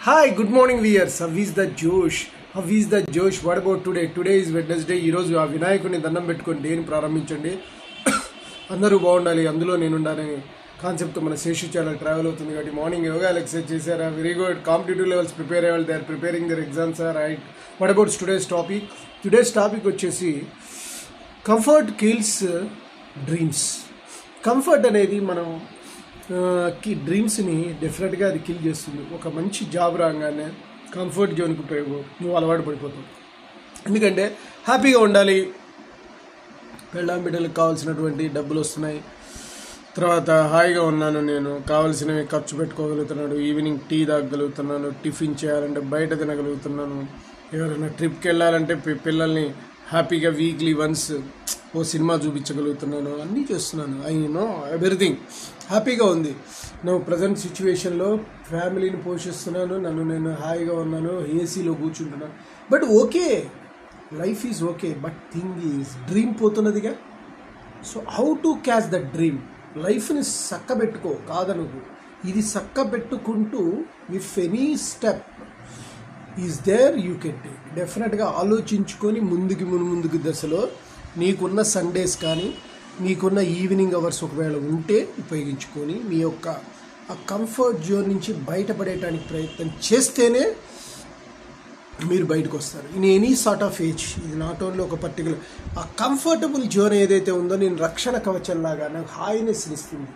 Hi, good morning viewers. How is the Josh? How is the Josh? What about today? Today is Wednesday. ఈ రోజు ఆ వినాయకుని దండం పెట్టుకొని డేని ప్రారంభించండి. అందరూ బాగుండాలి, అందులో నేను ఉండాలని కాన్సెప్ట్ మన శేషు ఛానల్ ట్రావెల్ అవుతుంది కాబట్టి మార్నింగ్ యోగా ఎక్సర్సైజ్ చేశారా? Very good. Competitive levels prepare అయ్యే వాళ్ళు they are preparing their exams are right. What about today's topic వచ్చేసి కంఫర్ట్ కిల్స్ డ్రీమ్స్. కంఫర్ట్ అనేది మనం డ్రీమ్స్ని డెఫినెట్గా అది కిల్ చేస్తుంది. ఒక మంచి జాబ్ రాగానే కంఫర్ట్ జోన్కి నువ్వు అలవాటు పడిపోతావు. ఎందుకంటే హ్యాపీగా ఉండాలి, పెళ్ళాం బిడ్డలకు కావాల్సినటువంటి డబ్బులు వస్తున్నాయి, తర్వాత హాయిగా ఉన్నాను, నేను కావాల్సినవి ఖర్చు పెట్టుకోగలుగుతున్నాను, ఈవినింగ్ టీ తాగగలుగుతున్నాను, టిఫిన్ చేయాలంటే బయట తినగలుగుతున్నాను, ఎవరైనా ట్రిప్కి వెళ్ళాలంటే పిల్లల్ని హ్యాపీగా వీక్లీ వన్స్ ఓ సినిమా చూపించగలుగుతున్నాను, అన్నీ చేస్తున్నాను. ఐ నో ఎవ్రీథింగ్ హ్యాపీగా ఉంది. నువ్వు ప్రజెంట్ సిచ్యువేషన్లో ఫ్యామిలీని పోషిస్తున్నాను, నేను హాయిగా ఉన్నాను, ఏసీలో కూర్చుంటున్నాను. But okay, life is okay. But thing is dream పోతున్నదిగా. So how to catch that dream? లైఫ్ని చక్కబెట్టుకో కాదనుకో, ఇది చక్కబెట్టుకుంటూ if any step is there you can take. డెఫినెట్గా ఆలోచించుకొని ముందుకు దశలో నీకున్న సండేస్ కానీ నీకున్న ఈవినింగ్ అవర్స్ ఒకవేళ ఉంటే ఉపయోగించుకొని మీ యొక్క ఆ కంఫర్ట్ జోన్ నుంచి బయటపడేయడానికి ప్రయత్నం చేస్తేనే మీరు బయటకు వస్తారు. In any sort of age. ఇది నాట్ ఓన్లీ ఒక పర్టికులర్ ఆ కంఫర్టబుల్ జోన్ ఏదైతే ఉందో, నేను రక్షణ కవచంలాగా నాకు హాయినెస్ ఇస్తుంది.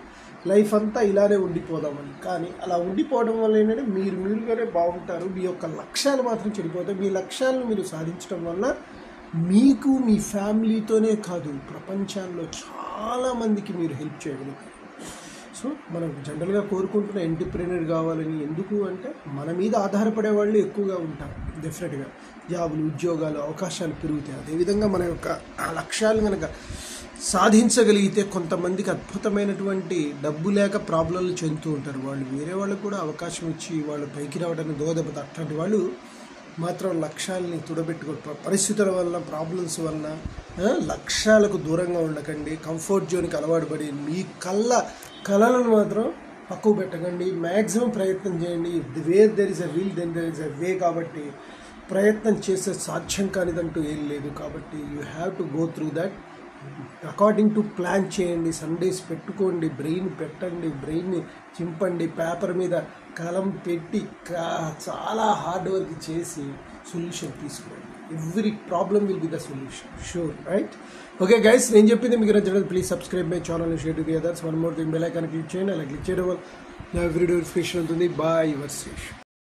లైఫ్ అంతా ఇలానే ఉండిపోదామని. కానీ అలా ఉండిపోవడం వల్ల ఏంటంటే మీరుగానే బాగుంటారు, మీ యొక్క లక్ష్యాలు మాత్రం చెడిపోతాయి. మీ లక్ష్యాలను మీరు సాధించడం వల్ల మీకు మీ ఫ్యామిలీతోనే కాదు, ప్రపంచాల్లో చాలామందికి మీరు హెల్ప్ చేయగలుగుతారు. సో మనం జనరల్గా కోరుకుంటున్న ఎంటర్‌ప్రెన్యూర్ కావాలని. ఎందుకు అంటే మన మీద ఆధారపడే వాళ్ళు ఎక్కువగా ఉంటారు. డెఫినెట్గా జాబులు, ఉద్యోగాలు, అవకాశాలు పెరుగుతాయి. అదేవిధంగా మన యొక్క ఆ లక్ష్యాలు కనుక సాధించగలిగితే కొంతమందికి అద్భుతమైనటువంటి డబ్బు లేక ప్రాబ్లంలు చెందుతూ ఉంటారు. వాళ్ళు వేరే వాళ్ళకు కూడా అవకాశం ఇచ్చి వాళ్ళు పైకి రావడానికి దోహదపడతారు. అట్లాంటి వాళ్ళు మాత్రం లక్ష్యాలని తుడబెట్టుకో, పరిస్థితుల వల్ల, ప్రాబ్లమ్స్ వల్ల లక్ష్యాలకు దూరంగా ఉండకండి. కంఫర్ట్ జోన్కి అలవాటు పడి మీ కళలను మాత్రం పక్కకు పెట్టకండి. మ్యాక్సిమం ప్రయత్నం చేయండి. Where there is a will then there is a way. కాబట్టి ప్రయత్నం చేసే సాధ్యం కానిదంటూ ఏం లేదు. కాబట్టి you have to go through that. According to plan చేయండి. సండేస్ పెట్టుకోండి, బ్రెయిన్ పెట్టండి, బ్రెయిన్ని చింపండి, పేపర్ మీద కలం పెట్టి చాలా హార్డ్ వర్క్ చేసి సొల్యూషన్ తీసుకోండి. Every problem will be the solution, sure, right? Okay guys, నేను చెప్పింది మీకు నచ్చినట్లయితే please subscribe my channel, share to the others. One more thing, bell icon click చేయండి. అలా క్లిక్ చేయడం వల్ల నా వీడియో నోటిఫికేషన్ ఉంటుంది. Bye, your Sesh.